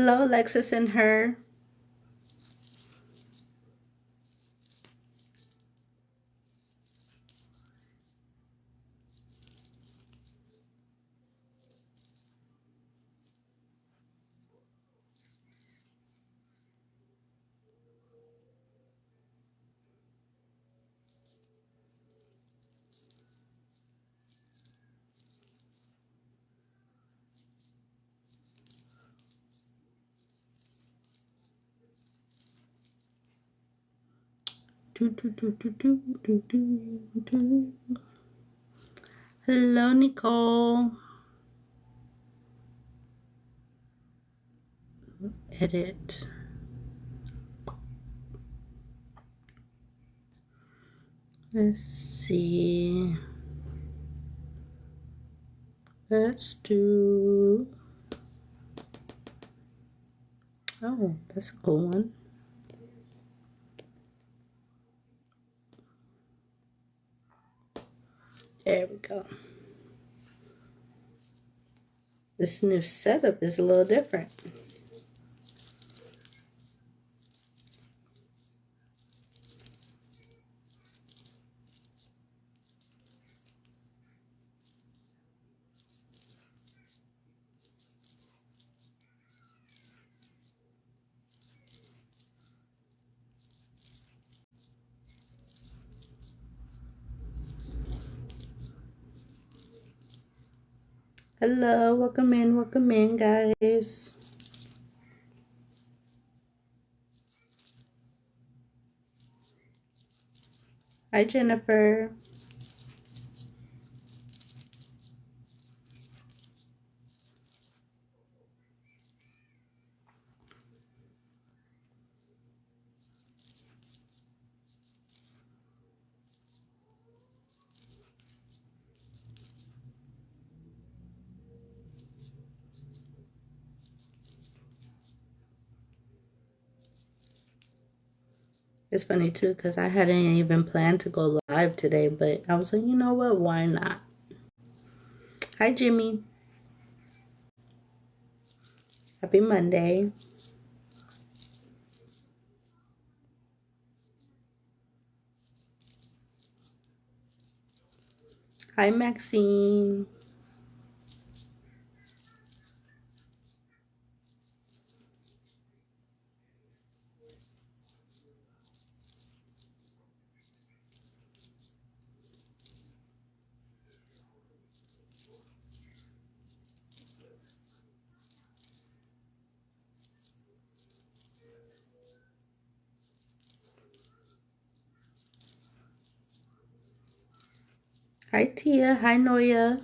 Hello, Alexis and her. Hello, Nicole. Edit. Let's see. Let's do. Oh, that's a cool one. There we go. This new setup is a little different. Hello, welcome in, guys. Hi, Jennifer. It's funny too, because I hadn't even planned to go live today, but I was like, you know what? Why not? Hi, Jimmy. Happy Monday. Hi, Maxine. Hi, Tia. Hi, Noya.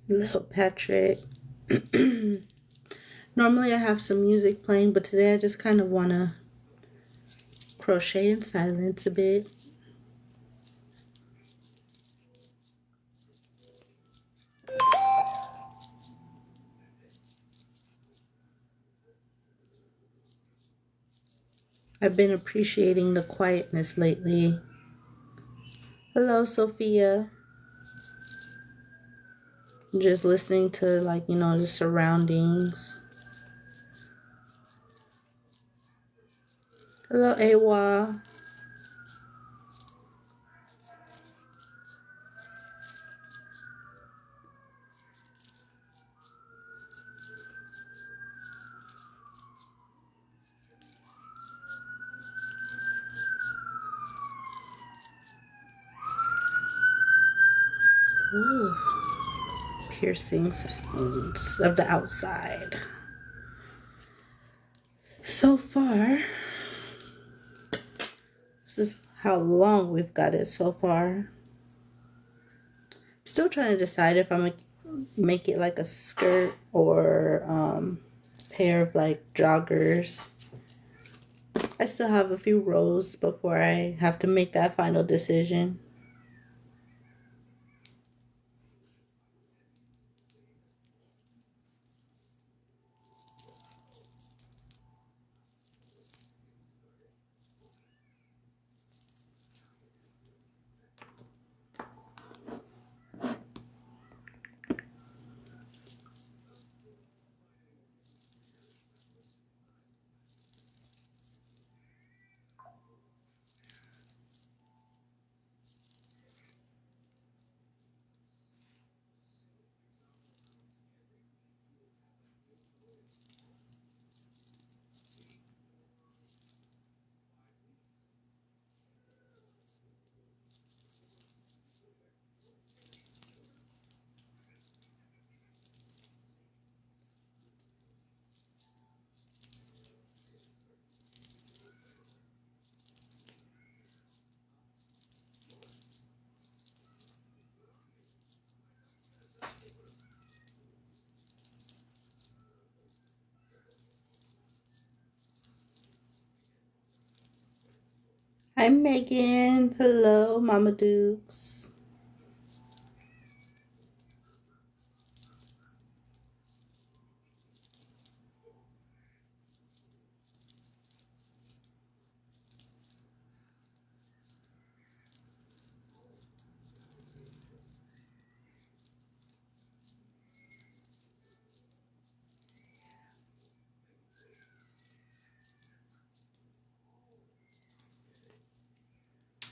Hello, Patrick. Normally I have some music playing, but today I just kind of want to crochet in silence a bit. I've been appreciating the quietness lately. Hello, Sophia. Just listening to, like, you know, the surroundings. Hello, Awa. Ooh. Piercing sounds of the outside. So far, this is how long we've got it so far. Still trying to decide if I'm gonna make it like a skirt or pair of like joggers. I still have a few rows before I have to make that final decision. Hi Megan. Hello, Mama Dukes.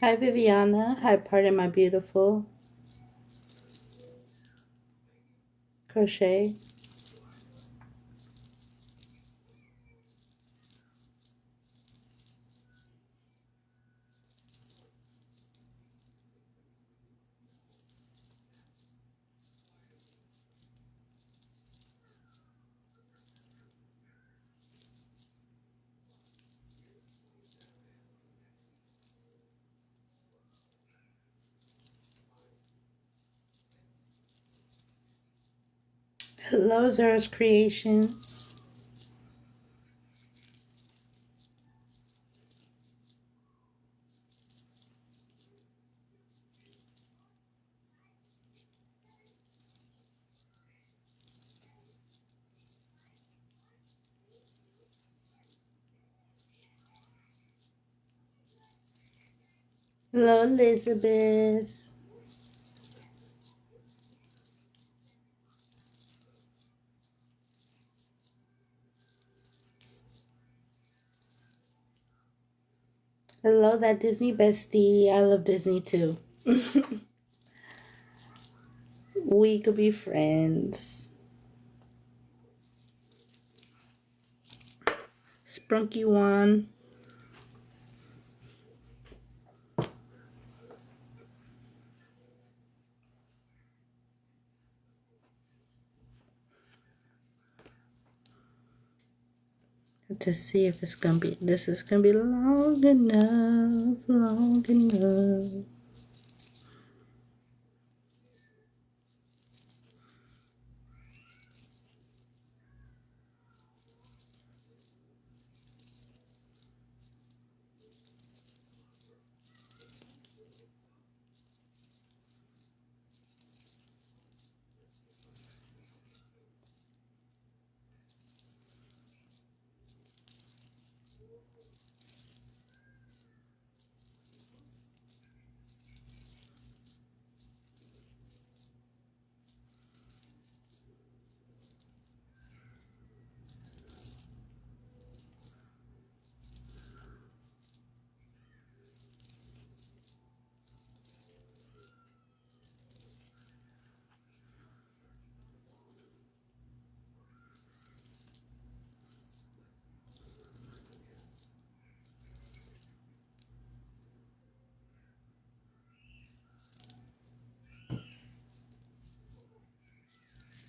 Hi Viviana. Hi Pardon My Beautiful. Crochet. Hello, Zara's Creations. Hello, Elizabeth. Hello, that Disney bestie. I love Disney too. We could be friends. Sprunky one. To see if it's gonna be, this is gonna be long enough, long enough.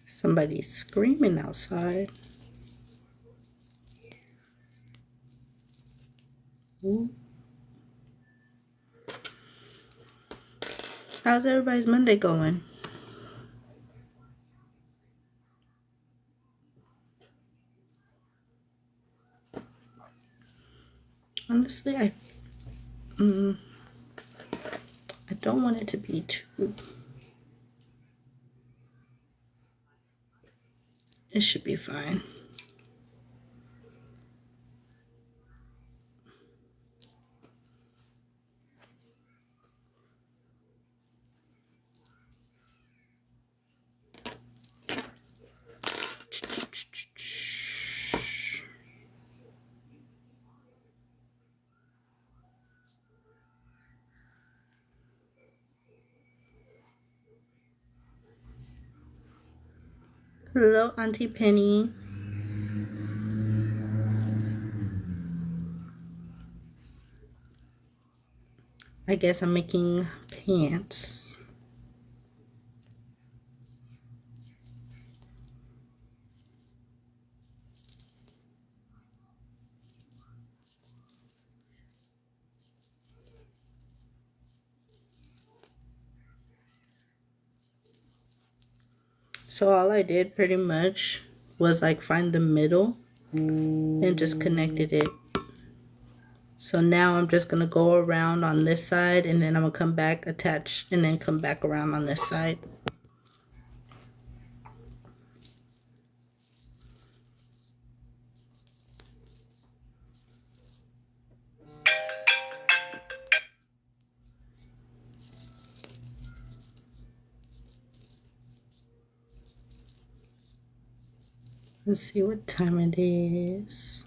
Somebody's screaming outside. Ooh. How's everybody's Monday going? Honestly, I don't want it to be too. It should be fine. Hello, Auntie Penny. I guess I'm making pants. So all I did pretty much was like find the middle and just connected it. So now I'm just gonna go around on this side, and then I'm gonna come back, attach, and then come back around on this side. Let's see what time it is.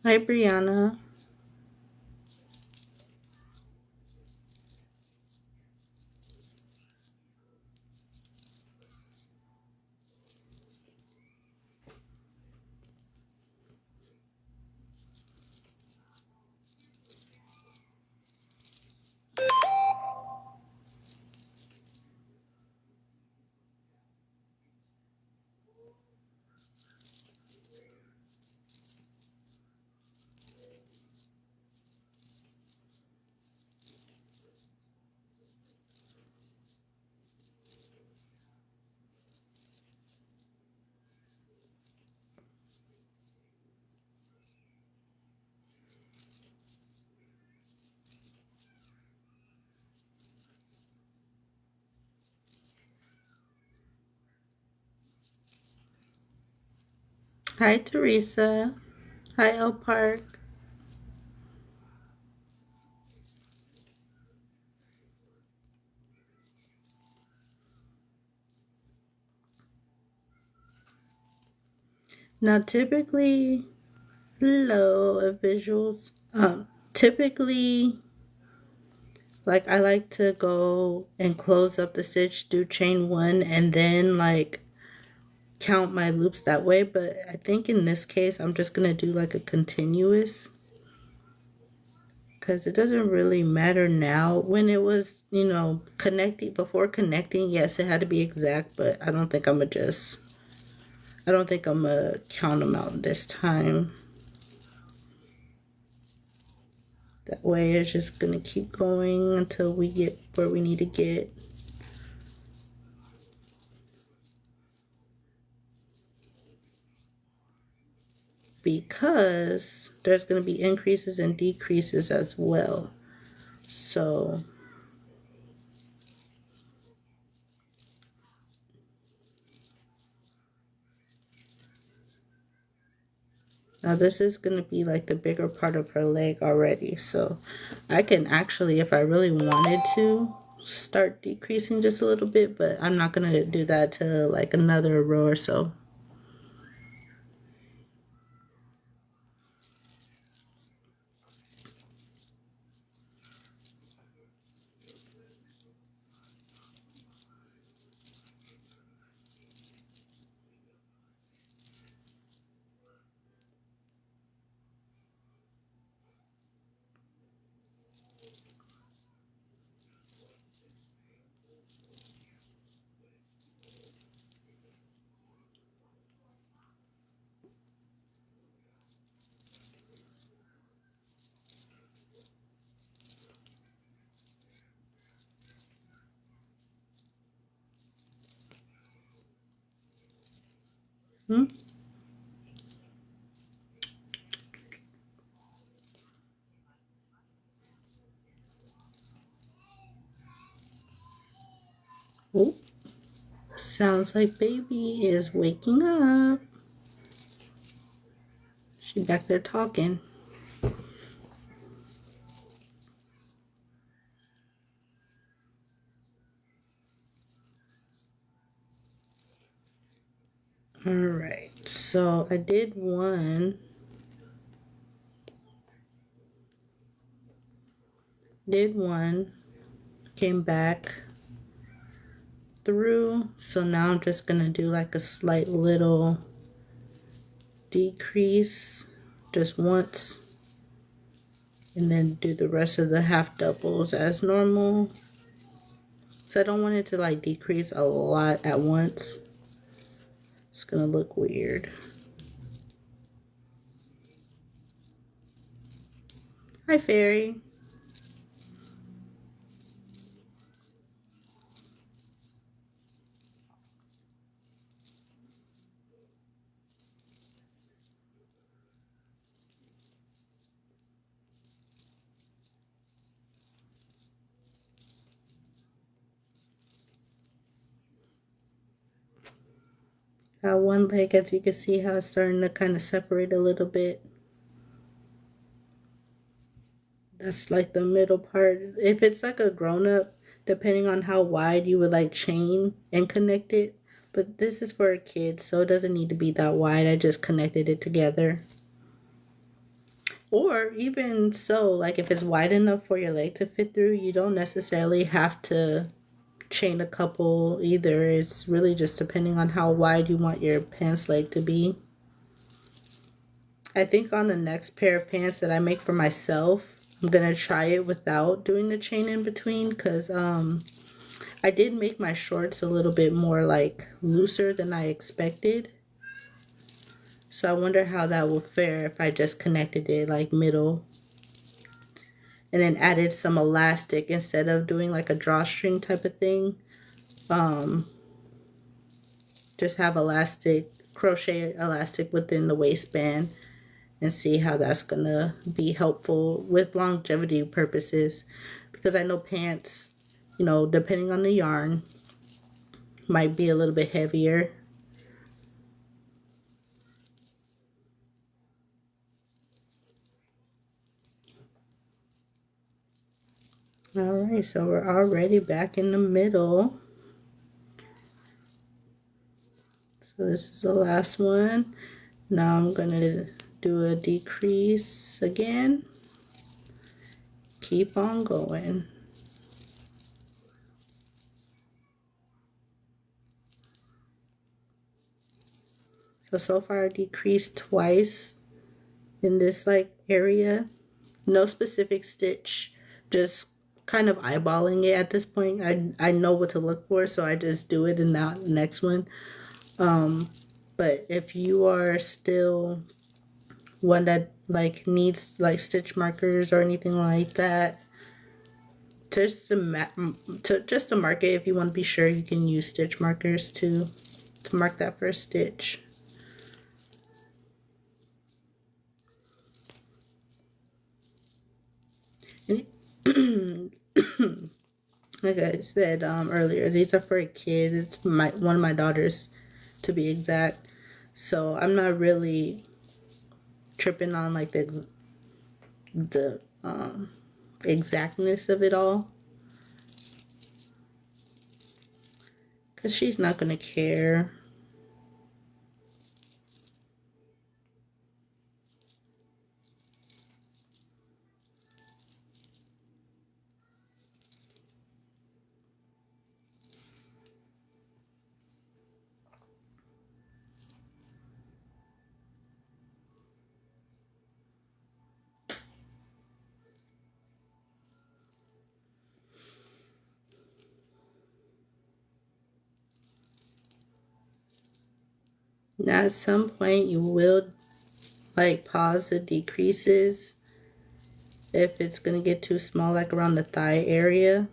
Hi, Brianna. Hi, Teresa. Hi, El Park. Now, typically, hello, visuals. Typically, like I like to go and close up the stitch, do chain one, and then like count my loops that way. But I think in this case, I'm just gonna do like a continuous, because it doesn't really matter now. When it was, you know, connecting, before connecting, yes, it had to be exact, but I don't think I'm gonna count them out this time. That way it's just gonna keep going until we get where we need to get. Because there's gonna be increases and decreases as well. So now this is going to be like the bigger part of her leg already. So I can actually, if I really wanted to, start decreasing just a little bit, but I'm not going to do that to like another row or so. Hmm? Oh, sounds like baby is waking up. She back there talking. All right, so I did one, came back through. So now I'm just gonna do like a slight little decrease just once, and then do the rest of the half doubles as normal. So I don't want it to like decrease a lot at once. It's gonna look weird. Hi, Fairy. That one leg, as you can see how it's starting to kind of separate a little bit. That's like the middle part. If it's like a grown-up, depending on how wide you would like chain and connect it. But this is for a kid, so it doesn't need to be that wide. I just connected it together. Or even so, like if it's wide enough for your leg to fit through, you don't necessarily have to chain a couple either. It's really just depending on how wide you want your pants leg to be. I think on the next pair of pants that I make for myself, I'm gonna try it without doing the chain in between, because I did make my shorts a little bit more like looser than I expected. So I wonder how that will fare if I just connected it like middle and then added some elastic instead of doing like a drawstring type of thing. Just have elastic, crochet elastic within the waistband, and see how that's gonna be helpful with longevity purposes, because I know pants, you know, depending on the yarn, might be a little bit heavier. All right, so we're already back in the middle. So this is the last one. Now I'm gonna do a decrease again. Keep on going. So far I decreased twice in this like area. No specific stitch, just kind of eyeballing it at this point. I know what to look for, so I just do it in that next one. But if you are still one that like needs like stitch markers or anything like that, just to mark it, if you want to be sure, you can use stitch markers to mark that first stitch. Like I said earlier, these are for a kid. It's one of my daughters, to be exact. So I'm not really tripping on like the exactness of it all, because she's not gonna care. Now at some point you will like pause the decreases if it's gonna get too small, like around the thigh area.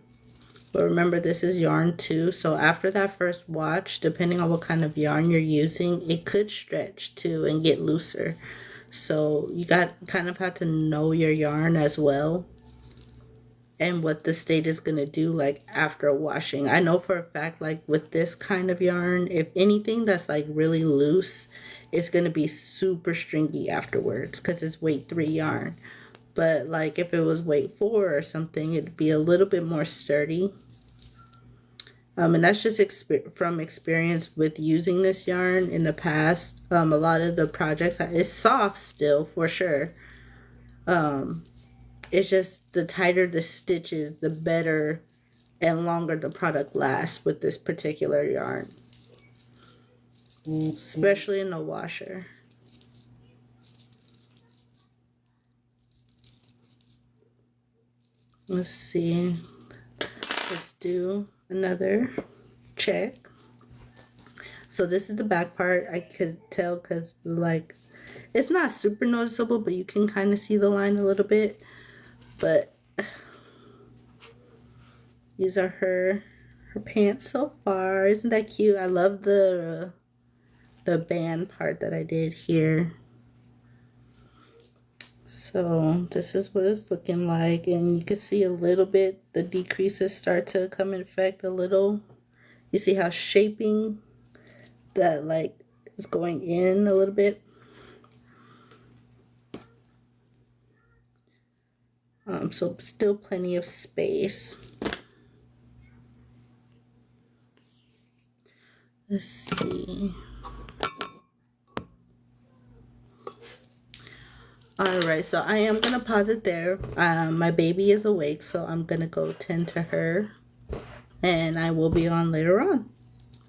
But remember, this is yarn too, so after that first watch, depending on what kind of yarn you're using, it could stretch too and get looser. So you kind of have to know your yarn as well and what the state is going to do like after washing. I know for a fact, like with this kind of yarn, if anything that's like really loose, it's going to be super stringy afterwards because it's weight 3 yarn. But like if it was weight 4 or something, it'd be a little bit more sturdy. And that's just from experience with using this yarn in the past. A lot of the projects, it's soft still for sure. It's just the tighter the stitches, the better and longer the product lasts with this particular yarn. Especially in the washer. Let's see. Let's do another check. So this is the back part. I could tell because like it's not super noticeable, but you can kind of see the line a little bit. But these are her pants so far. Isn't that cute? I love the band part that I did here. So this is what it's looking like, and you can see a little bit the decreases start to come in effect a little. You see how shaping that like is going in a little bit. So still plenty of space. Let's see. Alright, so I am gonna pause it there. My baby is awake, so I'm gonna go tend to her, and I will be on later on.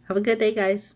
Have a good day, guys.